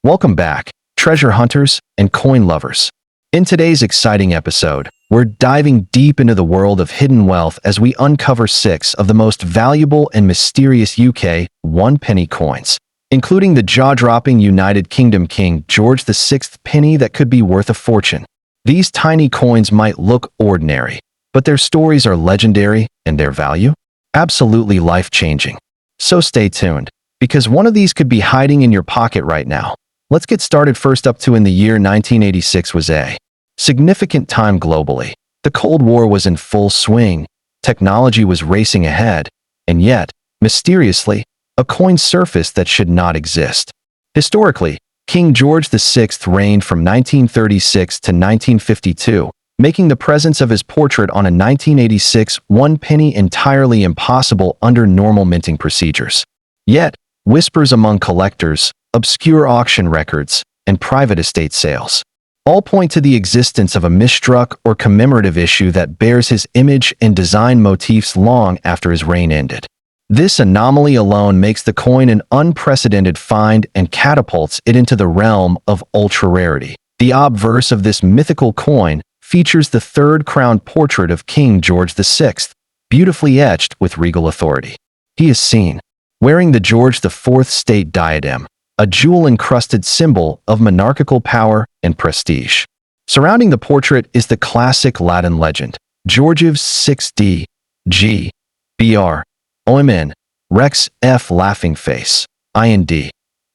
Welcome back, treasure hunters and coin lovers. In today's exciting episode, we're diving deep into the world of hidden wealth as we uncover 6 of the most valuable and mysterious UK 1-penny coins, including the jaw-dropping United Kingdom King George VI penny that could be worth a fortune. These tiny coins might look ordinary, but their stories are legendary and their value? Absolutely life-changing. So stay tuned, because one of these could be hiding in your pocket right now. Let's get started. First up in the year 1986 was a significant time globally. The Cold War was in full swing, technology was racing ahead, and yet, mysteriously, a coin surfaced that should not exist. Historically, King George VI reigned from 1936 to 1952, making the presence of his portrait on a 1986 1-penny entirely impossible under normal minting procedures. Yet, whispers among collectors, obscure auction records, and private estate sales all point to the existence of a misstruck or commemorative issue that bears his image and design motifs long after his reign ended. This anomaly alone makes the coin an unprecedented find and catapults it into the realm of ultra-rarity. The obverse of this mythical coin features the third-crowned portrait of King George VI, beautifully etched with regal authority. He is seen wearing the George IV state diadem, a jewel-encrusted symbol of monarchical power and prestige. Surrounding the portrait is the classic Latin legend, Georgius 6d, G, Br, OMN, Rex F laughing face, IND,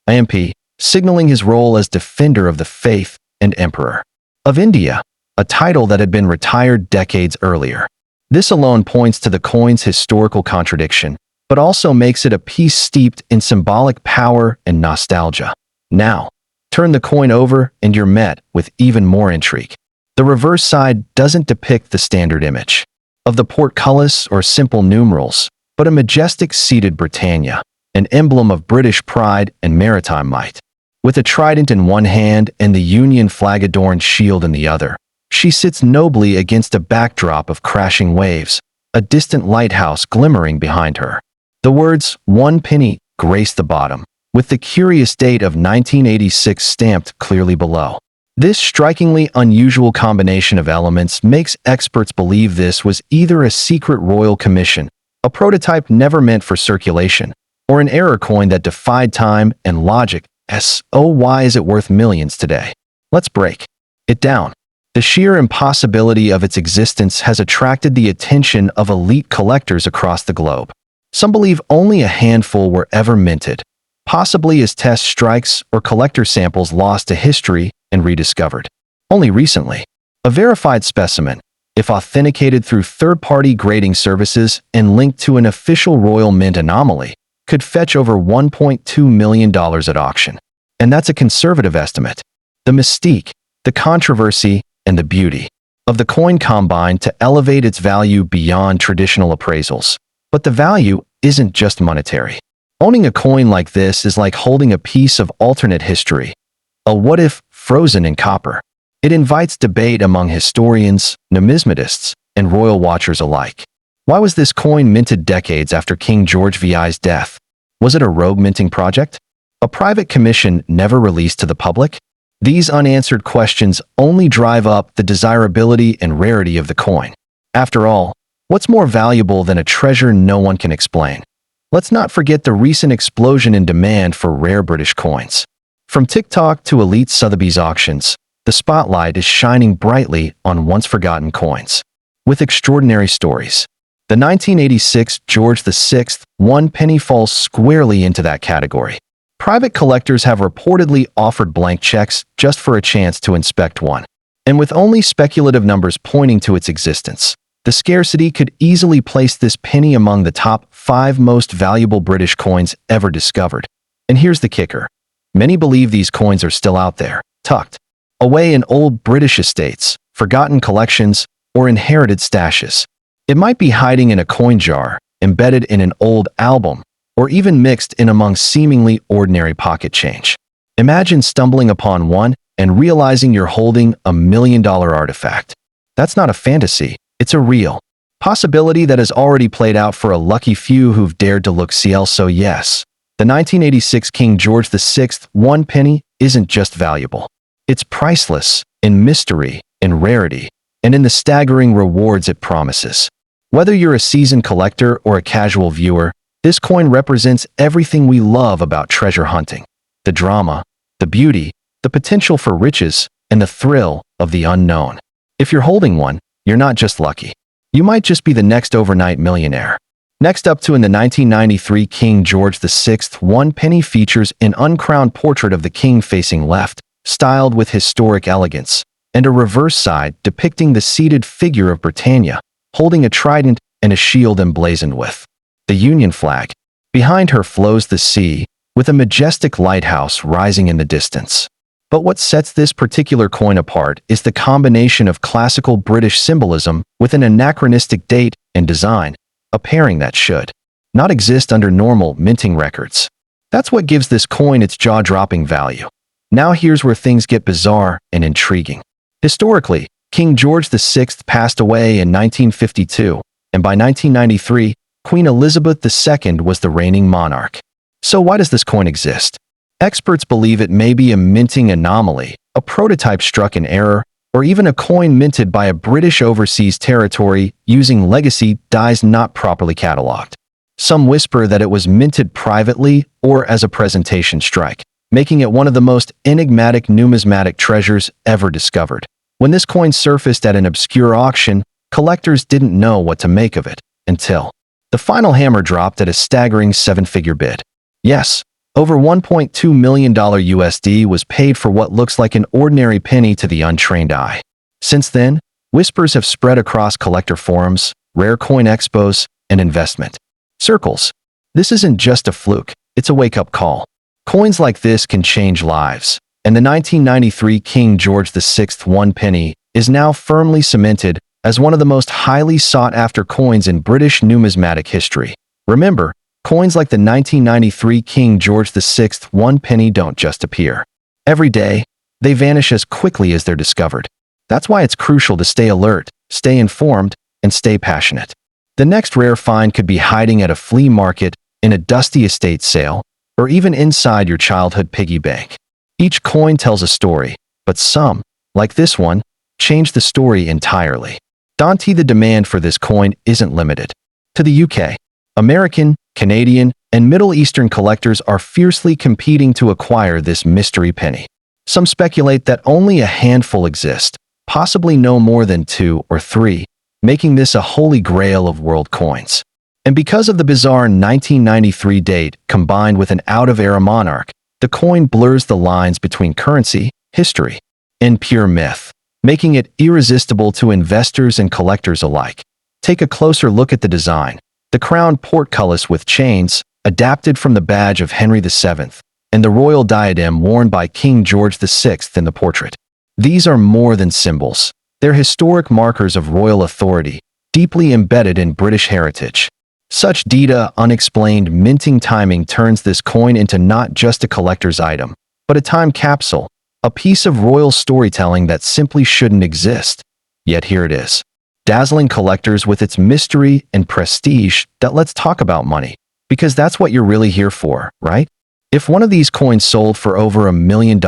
IMP, signaling his role as defender of the faith and emperor of India, a title that had been retired decades earlier. This alone points to the coin's historical contradiction, but also makes it a piece steeped in symbolic power and nostalgia. Now, turn the coin over and you're met with even more intrigue. The reverse side doesn't depict the standard image of the portcullis or simple numerals, but a majestic seated Britannia, an emblem of British pride and maritime might. With a trident in one hand and the Union flag-adorned shield in the other, she sits nobly against a backdrop of crashing waves, a distant lighthouse glimmering behind her. The words 1 penny grace the bottom, with the curious date of 1986 stamped clearly below. This strikingly unusual combination of elements makes experts believe this was either a secret royal commission, a prototype never meant for circulation, or an error coin that defied time and logic. Why is it worth millions today? Let's break it down. The sheer impossibility of its existence has attracted the attention of elite collectors across the globe. Some believe only a handful were ever minted, possibly as test strikes or collector samples lost to history and rediscovered. Only recently, a verified specimen, if authenticated through third-party grading services and linked to an official royal mint anomaly, could fetch over $1.2 million at auction. And that's a conservative estimate. The mystique, the controversy, and the beauty of the coin combine to elevate its value beyond traditional appraisals. But the value isn't just monetary. Owning a coin like this is like holding a piece of alternate history, a what-if frozen in copper. It invites debate among historians, numismatists, and royal watchers alike. Why was this coin minted decades after King George VI's death? Was it a rogue minting project? A private commission never released to the public? These unanswered questions only drive up the desirability and rarity of the coin. After all, what's more valuable than a treasure no one can explain? Let's not forget the recent explosion in demand for rare British coins. From TikTok to elite Sotheby's auctions, the spotlight is shining brightly on once-forgotten coins. With extraordinary stories, the 1986 George VI 1-penny falls squarely into that category. Private collectors have reportedly offered blank checks just for a chance to inspect one. And with only speculative numbers pointing to its existence, the scarcity could easily place this penny among the top 5 most valuable British coins ever discovered. And here's the kicker. Many believe these coins are still out there, tucked away in old British estates, forgotten collections, or inherited stashes. It might be hiding in a coin jar, embedded in an old album, or even mixed in among seemingly ordinary pocket change. Imagine stumbling upon one and realizing you're holding a $1 million artifact. That's not a fantasy. It's a real possibility that has already played out for a lucky few who've dared to look. So yes, The 1986 King George VI 1 penny isn't just valuable. It's priceless in mystery, in rarity, and in the staggering rewards it promises. Whether you're a seasoned collector or a casual viewer, this coin represents everything we love about treasure hunting. The drama, the beauty, the potential for riches, and the thrill of the unknown. If you're holding one, you're not just lucky. You might just be the next overnight millionaire. Next up in the 1993 King George VI 1 penny features an uncrowned portrait of the king facing left, styled with historic elegance, and a reverse side depicting the seated figure of Britannia, holding a trident and a shield emblazoned with the Union flag. Behind her flows the sea, with a majestic lighthouse rising in the distance. But what sets this particular coin apart is the combination of classical British symbolism with an anachronistic date and design, a pairing that should not exist under normal minting records. That's what gives this coin its jaw-dropping value. Now here's where things get bizarre and intriguing. Historically, King George VI passed away in 1952, and by 1993, Queen Elizabeth II was the reigning monarch. So why does this coin exist? Experts believe it may be a minting anomaly, a prototype struck in error, or even a coin minted by a British overseas territory using legacy dies not properly catalogued. Some whisper that it was minted privately or as a presentation strike, making it one of the most enigmatic numismatic treasures ever discovered. When this coin surfaced at an obscure auction, collectors didn't know what to make of it until the final hammer dropped at a staggering seven-figure bid. Yes, over $1.2 million USD was paid for what looks like an ordinary penny to the untrained eye. Since then, whispers have spread across collector forums, rare coin expos, and investment circles. This isn't just a fluke, it's a wake-up call. Coins like this can change lives, and the 1993 King George VI 1 penny is now firmly cemented as one of the most highly sought-after coins in British numismatic history. Remember, coins like the 1993 King George VI 1 penny don't just appear every day, they vanish as quickly as they're discovered. That's why it's crucial to stay alert, stay informed, and stay passionate. The next rare find could be hiding at a flea market, in a dusty estate sale, or even inside your childhood piggy bank. Each coin tells a story, but some, like this one, change the story entirely. The demand for this coin isn't limited to the UK. American, Canadian, and Middle Eastern collectors are fiercely competing to acquire this mystery penny. Some speculate that only a handful exist, possibly no more than 2 or 3, making this a holy grail of world coins. And because of the bizarre 1993 date combined with an out-of-era monarch, the coin blurs the lines between currency, history, and pure myth, making it irresistible to investors and collectors alike. Take a closer look at the design. The crowned portcullis with chains, adapted from the badge of Henry VII, and the royal diadem worn by King George VI in the portrait. These are more than symbols. They're historic markers of royal authority, deeply embedded in British heritage. Such unexplained minting timing turns this coin into not just a collector's item, but a time capsule, a piece of royal storytelling that simply shouldn't exist. Yet here it is, dazzling collectors with its mystery and prestige. Let's talk about money, because that's what you're really here for, right? If one of these coins sold for over $1 million,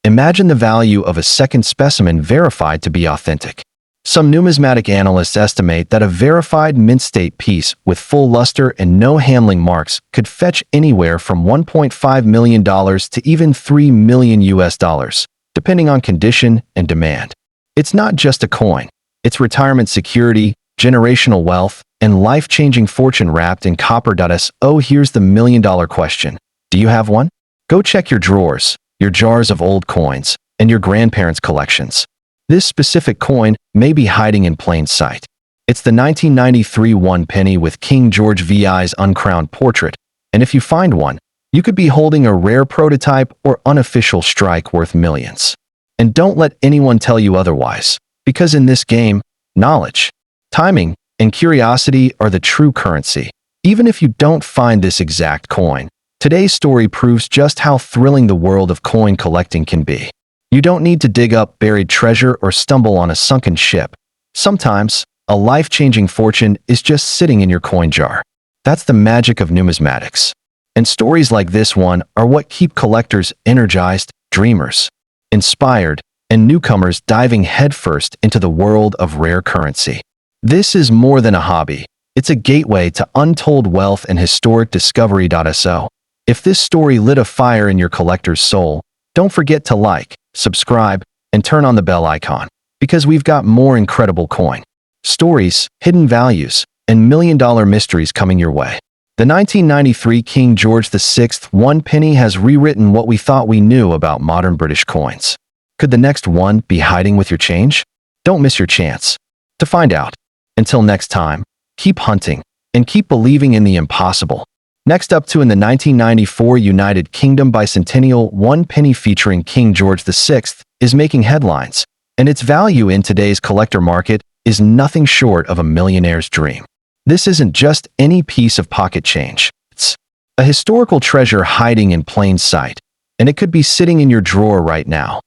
imagine the value of a second specimen verified to be authentic. Some numismatic analysts estimate that a verified mint-state piece with full luster and no handling marks could fetch anywhere from $1.5 million to even $3 million US, depending on condition and demand. It's not just a coin. It's retirement security, generational wealth, and life-changing fortune wrapped in copper. So here's the million-dollar question. Do you have one? Go check your drawers, your jars of old coins, and your grandparents' collections. This specific coin may be hiding in plain sight. It's the 1993 1 penny with King George VI's uncrowned portrait, and if you find one, you could be holding a rare prototype or unofficial strike worth millions. And don't let anyone tell you otherwise, because in this game, knowledge, timing, and curiosity are the true currency. Even if you don't find this exact coin, today's story proves just how thrilling the world of coin collecting can be. You don't need to dig up buried treasure or stumble on a sunken ship. Sometimes, a life-changing fortune is just sitting in your coin jar. That's the magic of numismatics. And stories like this one are what keep collectors energized, dreamers inspired, and newcomers diving headfirst into the world of rare currency. This is more than a hobby. It's a gateway to untold wealth and historic discovery. So, if this story lit a fire in your collector's soul, don't forget to like, subscribe, and turn on the bell icon, because we've got more incredible coin stories, hidden values, and million-dollar mysteries coming your way. The 1993 King George VI 1 penny has rewritten what we thought we knew about modern British coins. Could the next one be hiding with your change? Don't miss your chance to find out. Until next time, keep hunting and keep believing in the impossible. Next up, in the 1994 United Kingdom bicentennial 1 penny featuring King George VI is making headlines, and its value in today's collector market is nothing short of a millionaire's dream. This isn't just any piece of pocket change. It's a historical treasure hiding in plain sight, and it could be sitting in your drawer right now.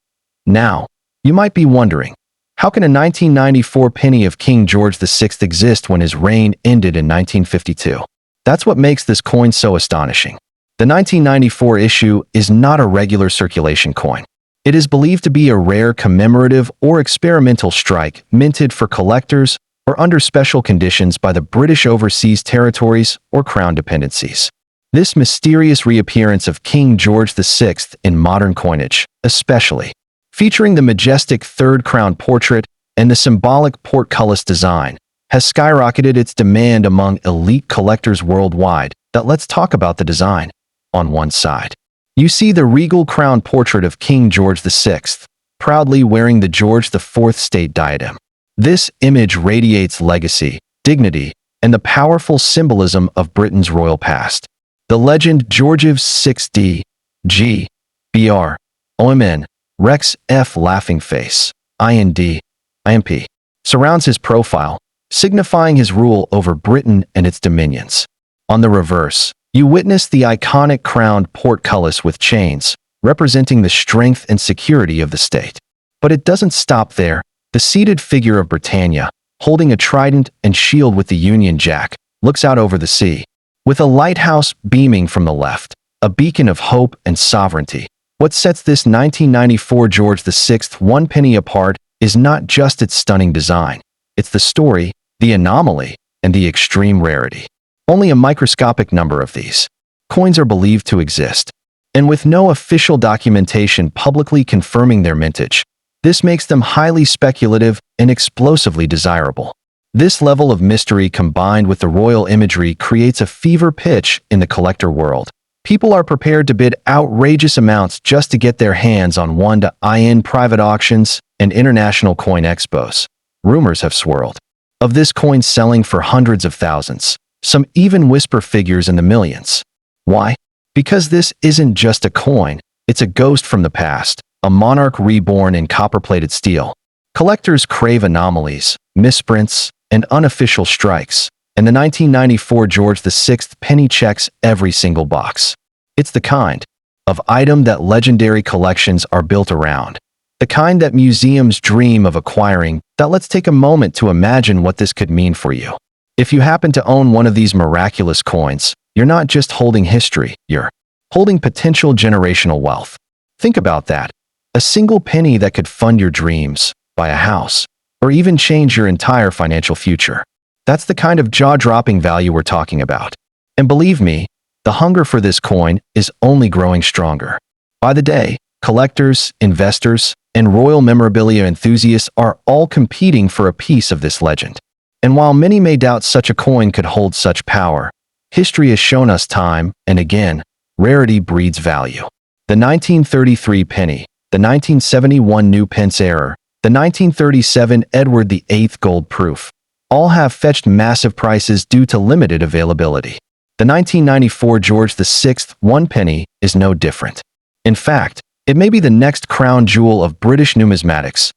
Now, you might be wondering, how can a 1994 penny of King George VI exist when his reign ended in 1952? That's what makes this coin so astonishing. The 1994 issue is not a regular circulation coin. It is believed to be a rare commemorative or experimental strike minted for collectors or under special conditions by the British Overseas Territories or Crown Dependencies. This mysterious reappearance of King George VI in modern coinage, especially featuring the majestic third crown portrait and the symbolic portcullis design, has skyrocketed its demand among elite collectors worldwide. Let's talk about the design. On one side, you see the regal crown portrait of King George VI, proudly wearing the George IV state diadem. This image radiates legacy, dignity, and the powerful symbolism of Britain's royal past. The legend Georgiv 6D, G, BR, OMN, Rex F laughing face, IND, IMP, surrounds his profile, signifying his rule over Britain and its dominions. On the reverse, you witness the iconic crowned portcullis with chains, representing the strength and security of the state. But it doesn't stop there. The seated figure of Britannia, holding a trident and shield with the Union Jack, looks out over the sea, with a lighthouse beaming from the left, a beacon of hope and sovereignty. What sets this 1994 George VI 1 penny apart is not just its stunning design. It's the story, the anomaly, and the extreme rarity. Only a microscopic number of these coins are believed to exist, and with no official documentation publicly confirming their mintage, this makes them highly speculative and explosively desirable. This level of mystery combined with the royal imagery creates a fever pitch in the collector world. People are prepared to bid outrageous amounts just to get their hands on one. In private auctions and international coin expos, rumors have swirled of this coin selling for hundreds of thousands. Some even whisper figures in the millions. Why? Because this isn't just a coin, it's a ghost from the past, a monarch reborn in copper-plated steel. Collectors crave anomalies, misprints, and unofficial strikes, and the 1994 George VI penny checks every single box. It's the kind of item that legendary collections are built around, the kind that museums dream of acquiring. Let's take a moment to imagine what this could mean for you. If you happen to own one of these miraculous coins, you're not just holding history, you're holding potential generational wealth. Think about that. A single penny that could fund your dreams, buy a house, or even change your entire financial future. That's the kind of jaw-dropping value we're talking about. And believe me, the hunger for this coin is only growing stronger. By the day, collectors, investors, and royal memorabilia enthusiasts are all competing for a piece of this legend. And while many may doubt such a coin could hold such power, history has shown us time and again, rarity breeds value. The 1933 penny, the 1971 new pence error, the 1937 Edward VIII gold proof, all have fetched massive prices due to limited availability. The 1994 George VI 1 penny is no different. In fact, it may be the next crown jewel of British numismatics.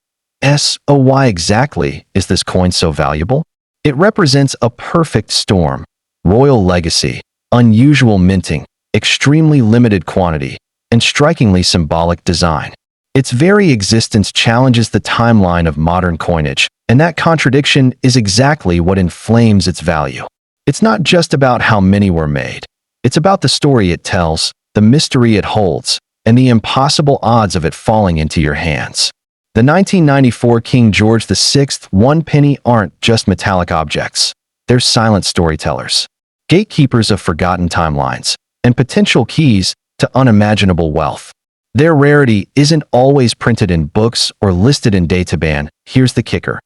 Why exactly is this coin so valuable? It represents a perfect storm: royal legacy, unusual minting, extremely limited quantity, and strikingly symbolic design. Its very existence challenges the timeline of modern coinage, and that contradiction is exactly what inflames its value. It's not just about how many were made. It's about the story it tells, the mystery it holds, and the impossible odds of it falling into your hands. The 1994 King George VI one penny aren't just metallic objects. They're silent storytellers, gatekeepers of forgotten timelines, and potential keys to unimaginable wealth. Their rarity isn't always printed in books or listed in databan. Here's the kicker.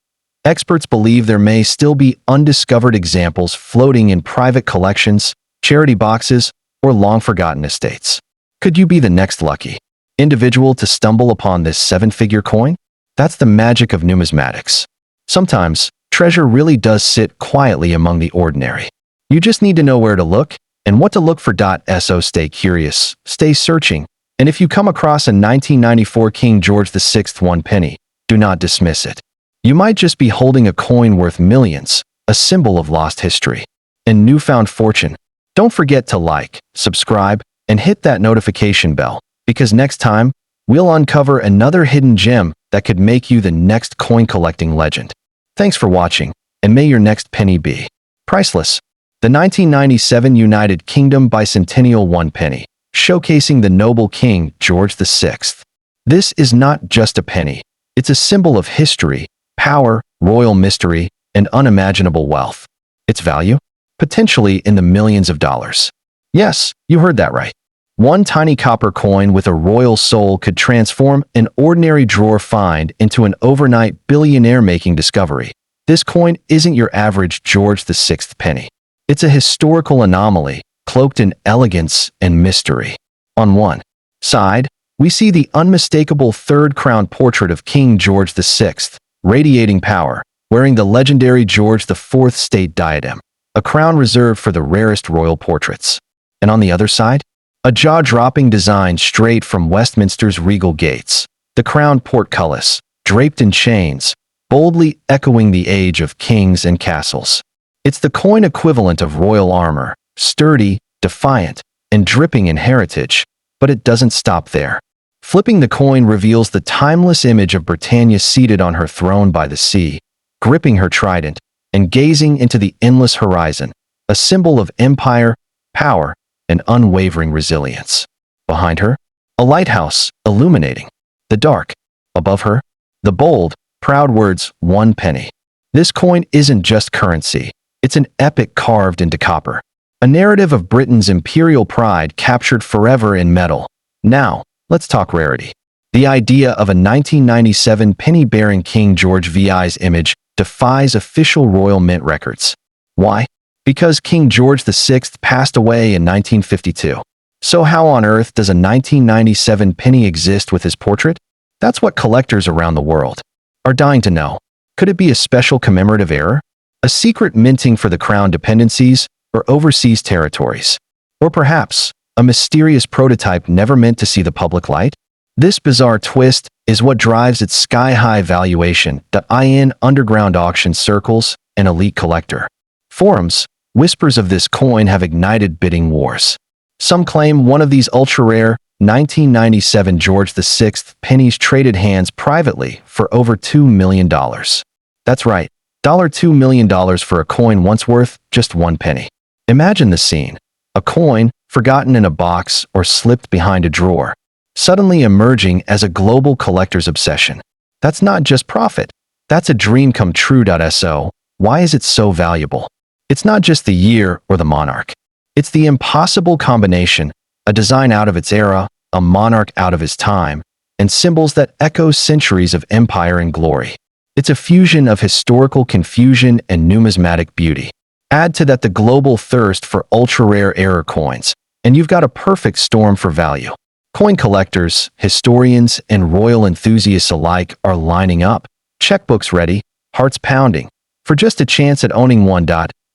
Experts believe there may still be undiscovered examples floating in private collections, charity boxes, or long-forgotten estates. Could you be the next lucky individual to stumble upon this seven-figure coin? That's the magic of numismatics. Sometimes, treasure really does sit quietly among the ordinary. You just need to know where to look and what to look for. So stay curious, stay searching, and if you come across a 1994 King George VI one penny, do not dismiss it. You might just be holding a coin worth millions, a symbol of lost history and newfound fortune. Don't forget to like, subscribe, and hit that notification bell, because next time, we'll uncover another hidden gem that could make you the next coin collecting legend. Thanks for watching, and may your next penny be priceless. The 1997 United Kingdom bicentennial one penny, showcasing the noble King George VI. This is not just a penny. It's a symbol of history, power, royal mystery, and unimaginable wealth. Its value? Potentially in the millions of dollars. Yes, you heard that right. One tiny copper coin with a royal soul could transform an ordinary drawer find into an overnight billionaire-making discovery. This coin isn't your average George VI penny. It's a historical anomaly, cloaked in elegance and mystery. On one side, we see the unmistakable third crown portrait of King George VI, radiating power, wearing the legendary George IV state diadem, a crown reserved for the rarest royal portraits. And on the other side, a jaw-dropping design straight from Westminster's regal gates, the crowned portcullis, draped in chains, boldly echoing the age of kings and castles. It's the coin equivalent of royal armor, sturdy, defiant, and dripping in heritage, but it doesn't stop there. Flipping the coin reveals the timeless image of Britannia seated on her throne by the sea, gripping her trident, and gazing into the endless horizon, a symbol of empire, power, and unwavering resilience. Behind her, a lighthouse illuminating the dark. Above her, the bold, proud words, one penny. This coin isn't just currency. It's an epic carved into copper. A narrative of Britain's imperial pride captured forever in metal. Now, let's talk rarity. The idea of a 1997 penny bearing King George VI's image defies official royal mint records. Why? Because King George VI passed away in 1952. So how on earth does a 1997 penny exist with his portrait? That's what collectors around the world are dying to know. Could it be a special commemorative error? A secret minting for the crown dependencies or overseas territories? Or perhaps a mysterious prototype never meant to see the public light? This bizarre twist is what drives its sky-high valuation. In underground auction circles and elite collector forums, whispers of this coin have ignited bidding wars. Some claim one of these ultra-rare 1997 George VI pennies traded hands privately for over $2 million. That's right, $2 million for a coin once worth just one penny. Imagine the scene. A coin, forgotten in a box or slipped behind a drawer, suddenly emerging as a global collector's obsession. That's not just profit. That's a dream come true. So, why is it so valuable? It's not just the year or the monarch. It's the impossible combination, a design out of its era, a monarch out of his time, and symbols that echo centuries of empire and glory. It's a fusion of historical confusion and numismatic beauty. Add to that the global thirst for ultra-rare error coins, and you've got a perfect storm for value. Coin collectors, historians, and royal enthusiasts alike are lining up, checkbooks ready, hearts pounding, for just a chance at owning one.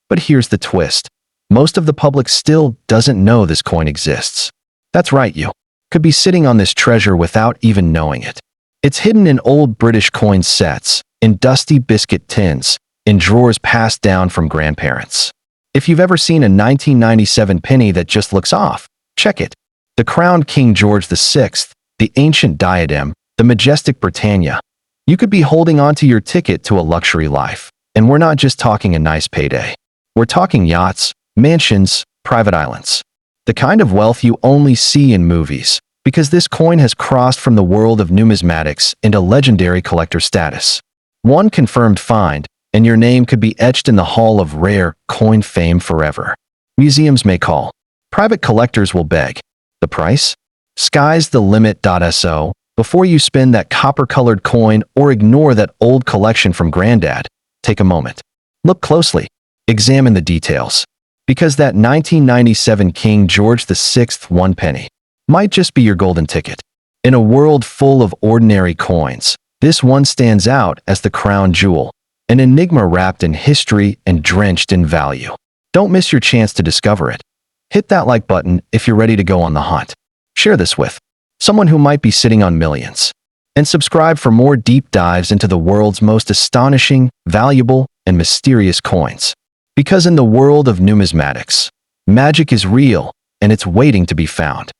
But here's the twist. Most of the public still doesn't know this coin exists. That's right, you could be sitting on this treasure without even knowing it. It's hidden in old British coin sets, in dusty biscuit tins, in drawers passed down from grandparents. If you've ever seen a 1997 penny that just looks off, check it. The crowned King George VI, the ancient diadem, the majestic Britannia. You could be holding on to your ticket to a luxury life. And we're not just talking a nice payday. We're talking yachts, mansions, private islands. the kind of wealth you only see in movies, because this coin has crossed from the world of numismatics into legendary collector status. One confirmed find, and your name could be etched in the Hall of Rare Coin Fame forever. Museums may call. Private collectors will beg. The price? Sky's the limit. So, before you spend that copper-colored coin or ignore that old collection from Granddad, take a moment. Look closely. Examine the details. Because that 1997 King George VI 1 penny might just be your golden ticket. In a world full of ordinary coins, this one stands out as the crown jewel, an enigma wrapped in history and drenched in value. Don't miss your chance to discover it. Hit that like button if you're ready to go on the hunt. Share this with someone who might be sitting on millions. And subscribe for more deep dives into the world's most astonishing, valuable, and mysterious coins. Because in the world of numismatics, magic is real, and it's waiting to be found.